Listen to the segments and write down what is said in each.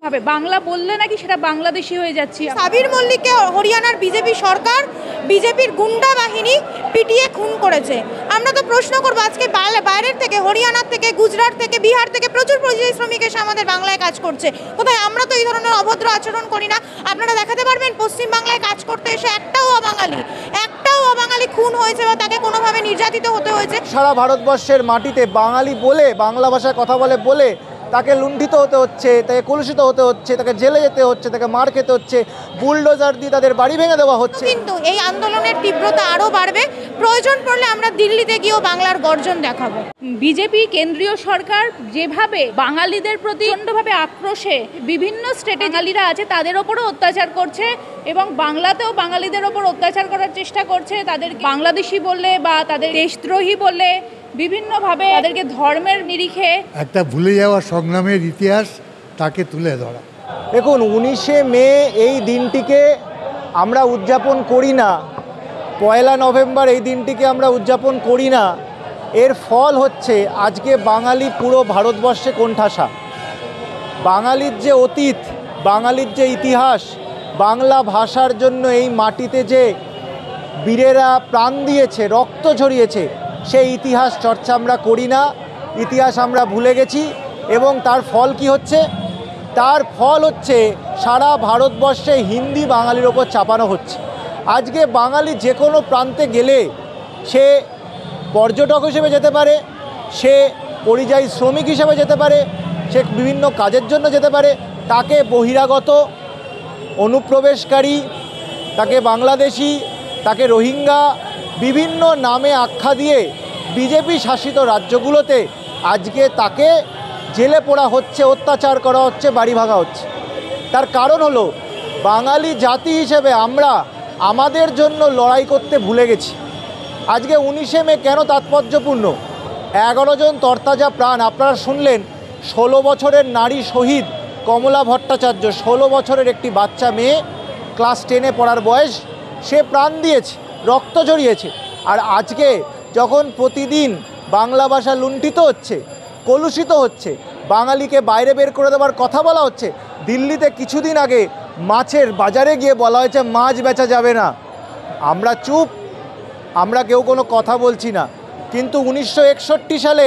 হবে বাংলা বললে নাকি সেটা বাংলাদেশি হয়ে যাচ্ছে। সাবির মল্লিককে হরিয়ানার বিজেপি সরকার, বিজেপির গুন্ডা বাহিনী পিটিয়ে খুন করেছে। আমরা তো প্রশ্ন করবো, আজকে বাইরের থেকে, হরিয়ানার থেকে, গুজরাট থেকে, বিহার থেকে প্রচুর পরিযায়ী শ্রমিক এসে আমাদের বাংলায় কাজ করছে। কোথায় আমরা তো এই ধরনের অভদ্র আচরণ করি না। আপনারা দেখাতে পারবেন পশ্চিমবাংলায় কাজ করতে এসে একটাও অবাঙালি খুন হয়েছে বা তাকে কোনোভাবে নির্যাতিত হতে হয়েছে? সারা ভারতবর্ষের মাটিতে বাঙালি বলে, বাংলা ভাষায় কথা বলে তাকে লুণ্ঠিত হতে হচ্ছে, তাকে কলুষিত হতে হচ্ছে, তাকে জেলে যেতে হচ্ছে, তাকে মার খেতে হচ্ছে, বুলডোজার দিয়ে তাদের বাড়ি ভেঙে দেওয়া হচ্ছে। কিন্তু এই আন্দোলনের তীব্রতা আরও বাড়বে। প্রয়োজন পড়লে আমরা দিল্লিতে গিয়েও বাংলার গর্জন দেখাবো। বিজেপি কেন্দ্রীয় সরকার যেভাবে বাঙালিদের প্রতি প্রচণ্ডভাবে আক্রোশে বিভিন্ন স্টেটে বাঙালিরা আছে তাদের ওপরও অত্যাচার করছে এবং বাংলাতেও বাঙালিদের ওপর অত্যাচার করার চেষ্টা করছে, তাদের বাংলাদেশি বললে বা তাদের দেশদ্রোহী বললে বিভিন্নভাবে তাদেরকে ধর্মের নিরিখে একটা ভুলে যাওয়া সংগ্রামের ইতিহাস তাকে তুলে ধরা। দেখুন, 19শে মে এই দিনটিকে আমরা উদযাপন করি না, 1 নভেম্বর এই দিনটিকে আমরা উদযাপন করি না। এর ফল হচ্ছে আজকে বাঙালি পুরো ভারতবর্ষে কোণঠাসা। বাঙালির যে অতীত, বাঙালির যে ইতিহাস, বাংলা ভাষার জন্য এই মাটিতে যে বীরেরা প্রাণ দিয়েছে, রক্ত ঝরিয়েছে, সেই ইতিহাস চর্চা আমরা করি না। ইতিহাস আমরা ভুলে গেছি এবং তার ফল কি হচ্ছে? তার ফল হচ্ছে সারা ভারতবর্ষে হিন্দি বাঙালির ওপর চাপানো হচ্ছে। আজকে বাঙালি যে কোনো প্রান্তে গেলে সে পর্যটক হিসেবে যেতে পারে, সে পরিযায়ী শ্রমিক হিসেবে যেতে পারে, সে বিভিন্ন কাজের জন্য যেতে পারে, তাকে বহিরাগত, অনুপ্রবেশকারী, তাকে বাংলাদেশি, তাকে রোহিঙ্গা বিভিন্ন নামে আখ্যা দিয়ে বিজেপি শাসিত রাজ্যগুলোতে আজকে তাকে জেলে পোড়া হচ্ছে, অত্যাচার করা হচ্ছে, বাড়ি ভাঙা হচ্ছে। তার কারণ হলো বাঙালি জাতি হিসেবে আমরা আমাদের জন্য লড়াই করতে ভুলে গেছি। আজকে 19শে মে কেন তাৎপর্যপূর্ণ? 11 জন তরতাজা প্রাণ আপনারা শুনলেন। 16 বছরের নারী শহীদ কমলা ভট্টাচার্য, 16 বছরের একটি বাচ্চা মেয়ে, ক্লাস 10-এ পড়ার বয়স, সে প্রাণ দিয়েছে, রক্ত ঝরিয়েছে। আর আজকে যখন প্রতিদিন বাংলা ভাষা লুণ্ঠিত হচ্ছে, কলুষিত হচ্ছে, বাঙালিকে বাইরে বের করে দেওয়ার কথা বলা হচ্ছে। দিল্লিতে কিছুদিন আগে মাছের বাজারে গিয়ে বলা হয়েছে মাছ বেচা যাবে না। আমরা চুপ, আমরা কেউ কোনো কথা বলছি না। কিন্তু 1961 সালে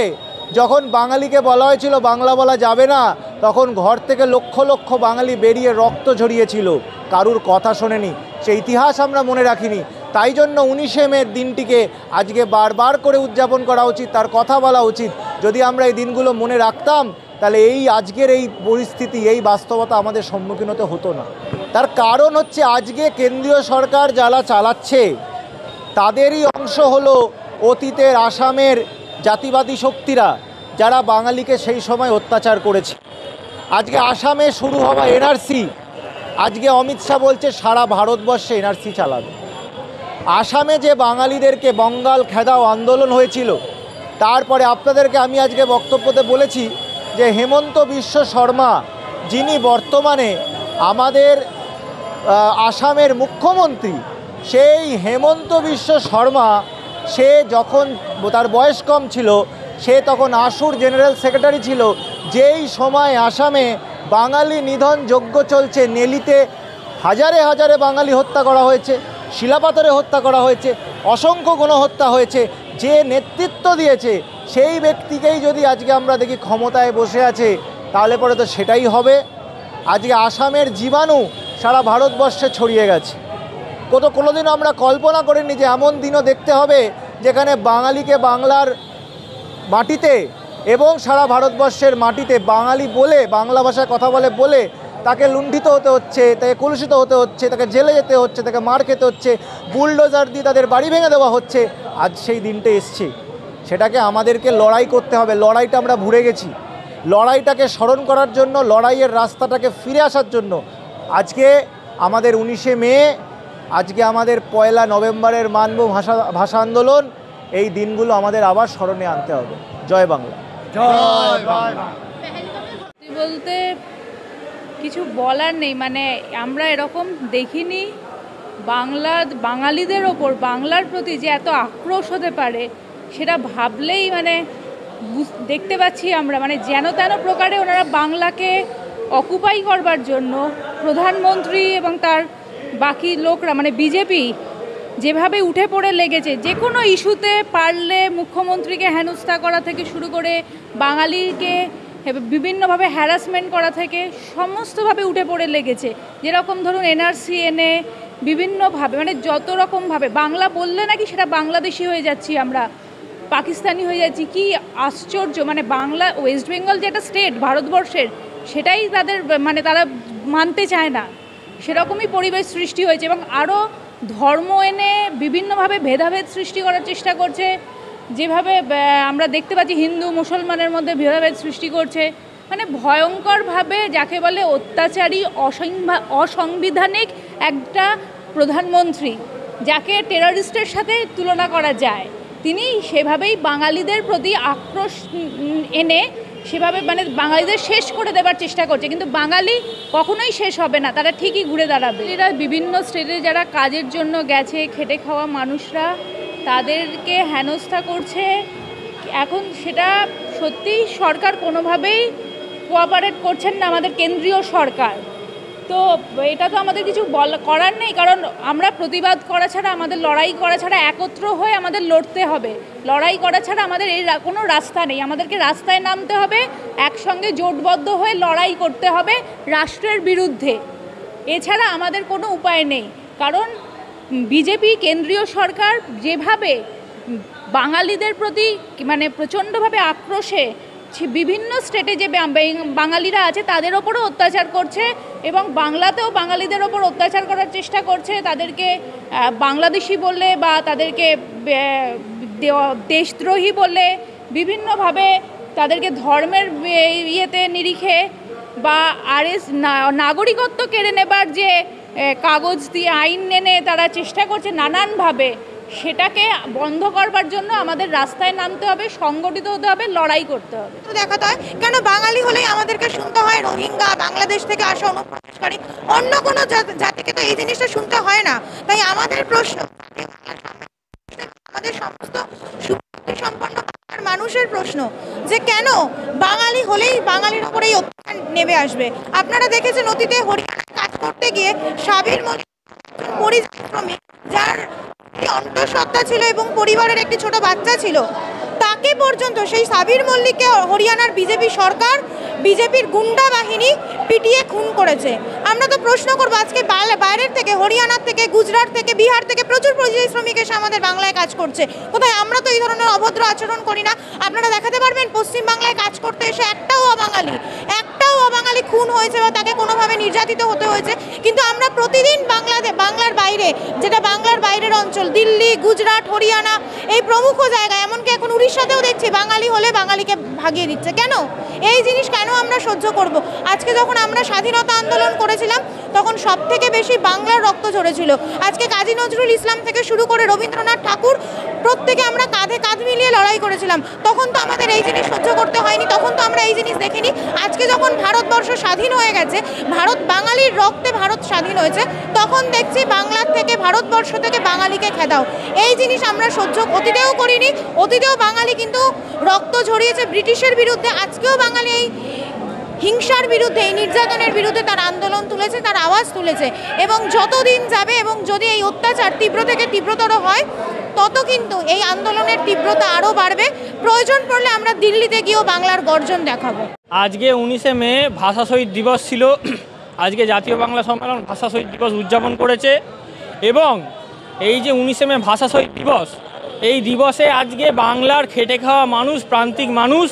যখন বাঙালিকে বলা হয়েছিল বাংলা বলা যাবে না, তখন ঘর থেকে লক্ষ লক্ষ বাঙালি বেরিয়ে রক্ত ঝরিয়েছিল, কারুর কথা শোনেনি। সেই ইতিহাস আমরা মনে রাখিনি। তাই জন্য 19শে মের দিনটিকে আজকে বারবার করে উদযাপন করা উচিত, তার কথা বলা উচিত। যদি আমরা এই দিনগুলো মনে রাখতাম তাহলে এই আজকের এই পরিস্থিতি, এই বাস্তবতা আমাদের সম্মুখীন হতে হতো না। তার কারণ হচ্ছে আজকে কেন্দ্রীয় সরকার যারা চালাচ্ছে তাদেরই অংশ হলো অতীতের আসামের জাতিবাদী শক্তিরা, যারা বাঙালিকে সেই সময় অত্যাচার করেছে। আজকে আসামে শুরু হওয়া এনআরসি, আজকে অমিত শাহ বলছে সারা ভারতবর্ষে এনআরসি চালাবে। আসামে যে বাঙালিদেরকে বঙ্গাল খেদাও আন্দোলন হয়েছিল, তারপরে আপনাদেরকে আমি আজকে বক্তব্যতে বলেছি যে হেমন্ত বিশ্ব শর্মা, যিনি বর্তমানে আমাদের আসামের মুখ্যমন্ত্রী, সেই হেমন্ত বিশ্ব শর্মা, সে যখন তার বয়স কম ছিল, সে তখন আসুর জেনারেল সেক্রেটারি ছিল। যেই সময় আসামে বাঙালি নিধন যজ্ঞ চলছে, নেলিতে হাজারে হাজারে বাঙালি হত্যা করা হয়েছে, শিলাপাথরে হত্যা করা হয়েছে, অসংখ্য গণহত্যা হয়েছে, যে নেতৃত্ব দিয়েছে সেই ব্যক্তিকেই যদি আজকে আমরা দেখি ক্ষমতায় বসে আছে, তাহলে পরে তো সেটাই হবে। আজকে আসামের জীবাণু সারা ভারতবর্ষে ছড়িয়ে গেছে। কোনোদিনও আমরা কল্পনা করিনি যে এমন দিনও দেখতে হবে যেখানে বাঙালিকে বাংলার মাটিতে এবং সারা ভারতবর্ষের মাটিতে বাঙালি বলে, বাংলা ভাষায় কথা বলে তাকে লুণ্ঠিত হতে হচ্ছে, তাকে কলুষিত হতে হচ্ছে, তাকে জেলে যেতে হচ্ছে, তাকে মার খেতে হচ্ছে, বুলডোজার দিয়ে তাদের বাড়ি ভেঙে দেওয়া হচ্ছে। আজ সেই দিনটা এসছে, সেটাকে আমাদেরকে লড়াই করতে হবে। লড়াইটা আমরা ভুলে গেছি। লড়াইটাকে স্মরণ করার জন্য, লড়াইয়ের রাস্তাটাকে ফিরে আসার জন্য আজকে আমাদের 19শে মে, আজকে আমাদের 1 নভেম্বরের মানব ভাষা আন্দোলন, এই দিনগুলো আমাদের আবার স্মরণে আনতে হবে। জয় বাংলা। জয় বাংলা। বলতে কিছু বলার নেই, মানে আমরা এরকম দেখিনি। বাঙালিদের ওপর, বাংলার প্রতি যে এত আক্রোশ হতে পারে সেটা ভাবলেই মানে দেখতে পাচ্ছি আমরা, মানে যেন তেন প্রকারে ওনারা বাংলাকে অকুপাই করবার জন্য প্রধানমন্ত্রী এবং তার বাকি লোকরা মানে বিজেপি যেভাবে উঠে পড়ে লেগেছে, যে কোনো ইস্যুতে পারলে মুখ্যমন্ত্রীকে হেনস্থা করা থেকে শুরু করে বাঙালিকে বিভিন্নভাবে হ্যারাসমেন্ট করা থেকে সমস্তভাবে উঠে পড়ে লেগেছে। যেরকম ধরুন এনআরসি এনে বিভিন্নভাবে মানে যত রকমভাবে বাংলা বললে নাকি সেটা বাংলাদেশি হয়ে যাচ্ছি, আমরা পাকিস্তানি হয়ে যাচ্ছি। কি আশ্চর্য! মানে বাংলা, ওয়েস্ট বেঙ্গল যেটা স্টেট ভারতবর্ষের, সেটাই তাদের মানে তারা মানতে চায় না। সেরকমই পরিবেশ সৃষ্টি হয়েছে এবং আরও ধর্ম এনে বিভিন্নভাবে ভেদাভেদ সৃষ্টি করার চেষ্টা করছে। যেভাবে আমরা দেখতে পাচ্ছি হিন্দু মুসলমানের মধ্যে ভেদাভেদ সৃষ্টি করছে, মানে ভয়ঙ্করভাবে, যাকে বলে অত্যাচারী অসাংবিধানিক একটা প্রধানমন্ত্রী, যাকে টেররিস্টের সাথে তুলনা করা যায়, তিনি সেভাবেই বাঙালিদের প্রতি আক্রোশ এনে সেভাবে মানে বাঙালিদের শেষ করে দেবার চেষ্টা করছে। কিন্তু বাঙালি কখনোই শেষ হবে না, তারা ঠিকই ঘুরে দাঁড়াবে। এরা বিভিন্ন স্টেটে যারা কাজের জন্য গেছে, খেটে খাওয়া মানুষরা, তাদেরকে হেনস্থা করছে। এখন সেটা সত্যিই সরকার কোনোভাবেই কোঅপারেট করছেন না, আমাদের কেন্দ্রীয় সরকার। তো এটা তো আমাদের কিছু করার নেই, কারণ আমরা প্রতিবাদ করা ছাড়া, আমাদের লড়াই করা ছাড়া, একত্র হয়ে আমাদের লড়তে হবে। লড়াই করা ছাড়া আমাদের এই কোনো রাস্তা নেই। আমাদেরকে রাস্তায় নামতে হবে, একসঙ্গে জোটবদ্ধ হয়ে লড়াই করতে হবে রাষ্ট্রের বিরুদ্ধে। এছাড়া আমাদের কোনো উপায় নেই, কারণ বিজেপি কেন্দ্রীয় সরকার যেভাবে বাঙালিদের প্রতি মানে প্রচণ্ডভাবে আক্রোশে বিভিন্ন স্টেটে যে বাঙালিরা আছে তাদের ওপরও অত্যাচার করছে এবং বাংলাতেও বাঙালিদের ওপর অত্যাচার করার চেষ্টা করছে। তাদেরকে বাংলাদেশি বললে বা তাদেরকে দেশদ্রোহী বললে, বিভিন্নভাবে তাদেরকে ধর্মের ইয়েতে নিরিখে বা নাগরিকত্ব কেড়ে নেবার যে কাগজ দিয়ে আইন এনে তারা চেষ্টা করছে নানানভাবে, সেটাকে বন্ধ করবার জন্য আমাদের রাস্তায় নামতে হবে, সংগঠিত হতে হবে, লড়াই করতে হবে। দেখাতে হয় কেন বাঙালি হলেই আমাদেরকে শুনতে হয় রোহিঙ্গা, বাংলাদেশ থেকে আসা অনুপ্রবেশকারী, অন্য কোনো জাতিকে তো এই জিনিসটা শুনতে হয় না। তাই আমাদের প্রশ্ন, আমাদের সমস্ত সম্পন্ন মানুষের প্রশ্ন যে কেন বাঙালি হলেই বাঙালির উপরে এই অত্যাচার নেমে আসবে। আপনারা দেখেছেন অতীতে হরিয়ানায় কাজ করতে গিয়ে সাবির মল্লিক পরিযায়ী শ্রমিক, যার অন্তঃসত্ত্বা ছিল এবং পরিবারের একটি ছোট বাচ্চা ছিল, তাকে পর্যন্ত সেই সাবির মল্লিককে হরিয়ানার বিজেপি সরকার, বিজেপির গুন্ডা বাহিনী পিটিয়ে খুন করেছে। আমরা তো প্রশ্ন করবো, আজকে বাইরের থেকে, হরিয়ানার থেকে, গুজরাট থেকে, বিহার থেকে প্রচুর পরিযায়ী শ্রমিক এসে আমাদের বাংলায় কাজ করছে। কোথায়? আমরা তো এই ধরনের অভদ্র আচরণ করি না। আপনারা দেখাতে পারবেন পশ্চিমবাংলায় কাজ করতে এসে একটাও অবাঙালি খুন হয়েছে বা তাকে কোনোভাবে নির্যাতিত হতে হয়েছে? কিন্তু আমরা প্রতিদিন বাংলার বাইরে, যেটা বাংলার বাইরের অঞ্চল, দিল্লি, গুজরাট, হরিয়ানা, এই প্রমুখ জায়গায়, এমনকি এখন উড়িষ্যাতেও দেখছি বাঙালি হলে বাঙালিকে ভাগিয়ে দিচ্ছে। কেন? এই জিনিস কেন আমরা সহ্য করব? আজকে যখন আমরা স্বাধীনতা আন্দোলন করেছিলাম তখন সব থেকে বেশি বাংলার রক্ত ঝরেছিল। আজকে কাজী নজরুল ইসলাম থেকে শুরু করে রবীন্দ্রনাথ ঠাকুর, প্রত্যেকে আমরা কাঁধে কাঁধ মিলিয়ে লড়াই করেছিলাম। তখন তো আমাদের এই জিনিস সহ্য করতে হয়নি, তখন তো আমরা এই জিনিস দেখিনি। আজকে যখন ভারতবর্ষ স্বাধীন হয়ে গেছে, বাঙালির রক্তে ভারত স্বাধীন হয়েছে, তখন দেখছি বাংলার থেকে, ভারতবর্ষ থেকে বাঙালিকে খেদাও। এই জিনিস আমরা সহ্য অতীতেও করিনি। অতীতেও বাঙালি কিন্তু রক্ত ঝরিয়েছে ব্রিটিশের বিরুদ্ধে, আজকেও বাঙালি এই হিংসার বিরুদ্ধে, এই নির্যাতনের বিরুদ্ধে তার আন্দোলন তুলেছে, তার আওয়াজ তুলেছে। এবং যতদিন যাবে এবং যদি এই অত্যাচার তীব্র থেকে তীব্রতর হয়, তত কিন্তু এই আন্দোলনের তীব্রতা আরও বাড়বে। প্রয়োজন পড়লে আমরা দিল্লিতে গিয়েও বাংলার গর্জন দেখাবো। আজকে 19শে মে ভাষা শহীদ দিবস ছিল। আজকে জাতীয় বাংলা সম্মেলন ভাষা শহীদ দিবস উদযাপন করেছে এবং এই যে 19শে মে ভাষা শহীদ দিবস, এই দিবসে আজকে বাংলার খেটে খাওয়া মানুষ, প্রান্তিক মানুষ,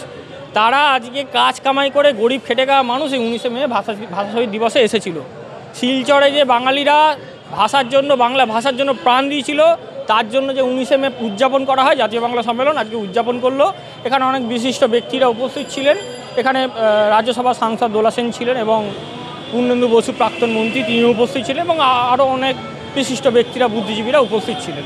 তারা আজকে কাজ কামাই করে গরিব খেটে খাওয়া মানুষ এই 19শে মে ভাষা শহীদ দিবসে এসেছিল। শিলচরে যে বাঙালিরা ভাষার জন্য, বাংলা ভাষার জন্য প্রাণ দিয়েছিল, তার জন্য যে 19শে মে উদযাপন করা হয়, জাতীয় বাংলা সম্মেলন আজকে উদযাপন করলো। এখানে অনেক বিশিষ্ট ব্যক্তিরা উপস্থিত ছিলেন। এখানে রাজ্যসভার সাংসদ দোলা সেন ছিলেন এবং পূর্ণেন্দু বসু প্রাক্তন মন্ত্রী, তিনি উপস্থিত ছিলেন এবং আরও অনেক বিশিষ্ট ব্যক্তিরা, বুদ্ধিজীবীরা উপস্থিত ছিলেন।